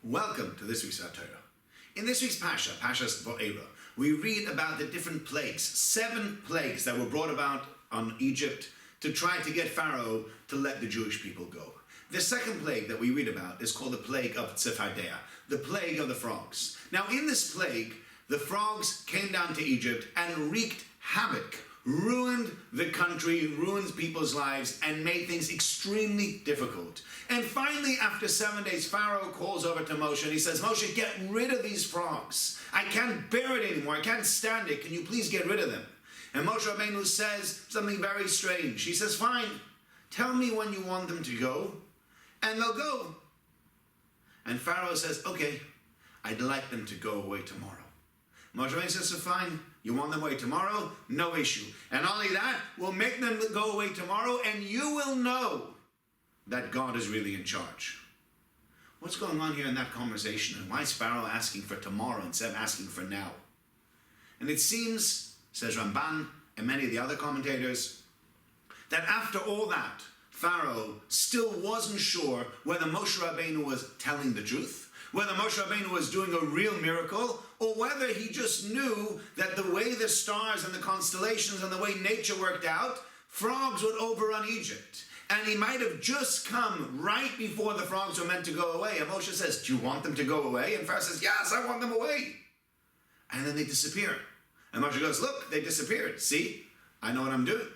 Welcome to this week's Torah. In this week's Pasha, Pasha's Vo'eiro, we read about the different plagues, 7 plagues that were brought about on Egypt to try to get Pharaoh to let the Jewish people go. The second plague that we read about is called the plague of Tzefardea, the plague of the frogs. Now in this plague, the frogs came down to Egypt and wreaked havoc, ruined the country, ruined people's lives, and made things extremely difficult. And finally, after 7 days, Pharaoh calls over to Moshe and he says, Moshe, get rid of these frogs. I can't bear it anymore. I can't stand it. Can you please get rid of them? And Moshe Rabbeinu says something very strange. He says, fine, tell me when you want them to go, and they'll go. And Pharaoh says, okay, I'd like them to go away tomorrow. Moshe Rabbeinu says, so fine, you want them away tomorrow? No issue. And not only that, we'll make them go away tomorrow, and you will know that God is really in charge. What's going on here in that conversation? And why is Pharaoh asking for tomorrow instead of asking for now? And it seems, says Ramban and many of the other commentators, that after all that, Pharaoh still wasn't sure whether Moshe Rabbeinu was telling the truth, whether Moshe Rabbeinu was doing a real miracle, or whether he just knew that the way the stars and the constellations and the way nature worked out, frogs would overrun Egypt. And he might have just come right before the frogs were meant to go away. And Moshe says, do you want them to go away? And Pharaoh says, yes, I want them away. And then they disappear. And Moshe goes, look, they disappeared. See, I know what I'm doing.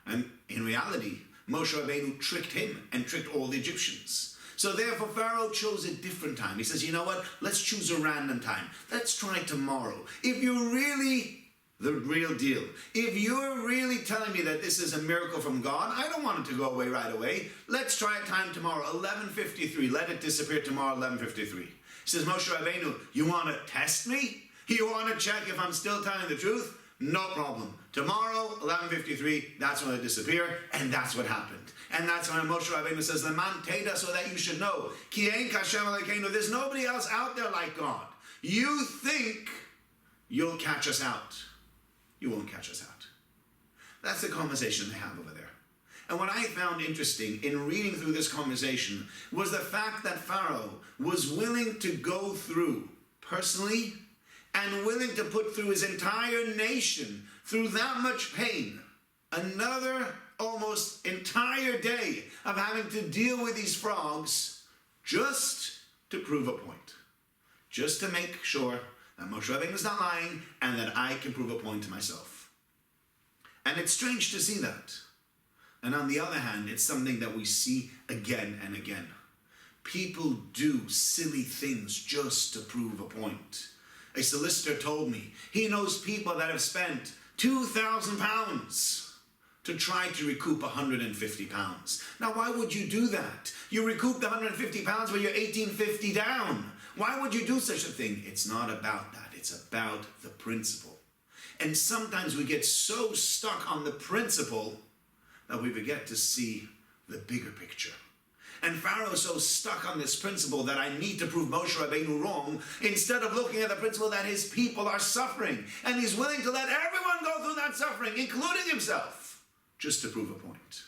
And in reality, Moshe Rabbeinu tricked him and tricked all the Egyptians. So therefore, Pharaoh chose a different time. He says, you know what? Let's choose a random time. Let's try tomorrow. If you're really the real deal, if you're really telling me that this is a miracle from God, I don't want it to go away right away. Let's try a time tomorrow, 11:53. Let it disappear tomorrow, 11:53. He says, Moshe Rabbeinu, you want to test me? You want to check if I'm still telling the truth? No problem. Tomorrow, 11:53, that's when it disappeared, and that's what happened. And that's when Moshe Rabbeinu says, Leman teda, so that you should know. Ki ein kashem Elokeinu, there's nobody else out there like God. You think you'll catch us out. You won't catch us out. That's the conversation they have over there. And what I found interesting in reading through this conversation was the fact that Pharaoh was willing to go through personally and willing to put through his entire nation through that much pain, another almost entire day of having to deal with these frogs just to prove a point, just to make sure that Moshe Rabbeinu is not lying and that I can prove a point to myself. And it's strange to see that. And on the other hand, it's something that we see again and again. People do silly things just to prove a point. A solicitor told me he knows people that have spent £2,000 to try to recoup £150. Now, why would you do that? You recouped £150 but you're $1,850 down. Why would you do such a thing? It's not about that. It's about the principle. And sometimes we get so stuck on the principle that we forget to see the bigger picture. And Pharaoh is so stuck on this principle that I need to prove Moshe Rabbeinu wrong, instead of looking at the principle that his people are suffering. And he's willing to let everyone go through that suffering, including himself, just to prove a point.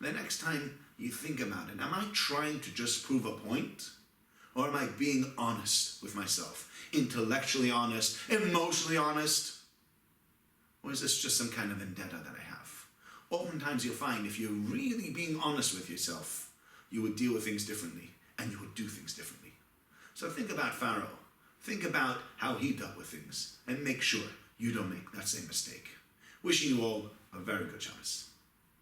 The next time you think about it, am I trying to just prove a point? Or am I being honest with myself? Intellectually honest, emotionally honest? Or is this just some kind of vendetta that I have? Oftentimes you'll find if you're really being honest with yourself, you would deal with things differently and you would do things differently. So think about Pharaoh. Think about how he dealt with things and make sure you don't make that same mistake. Wishing you all a very good Shabbos.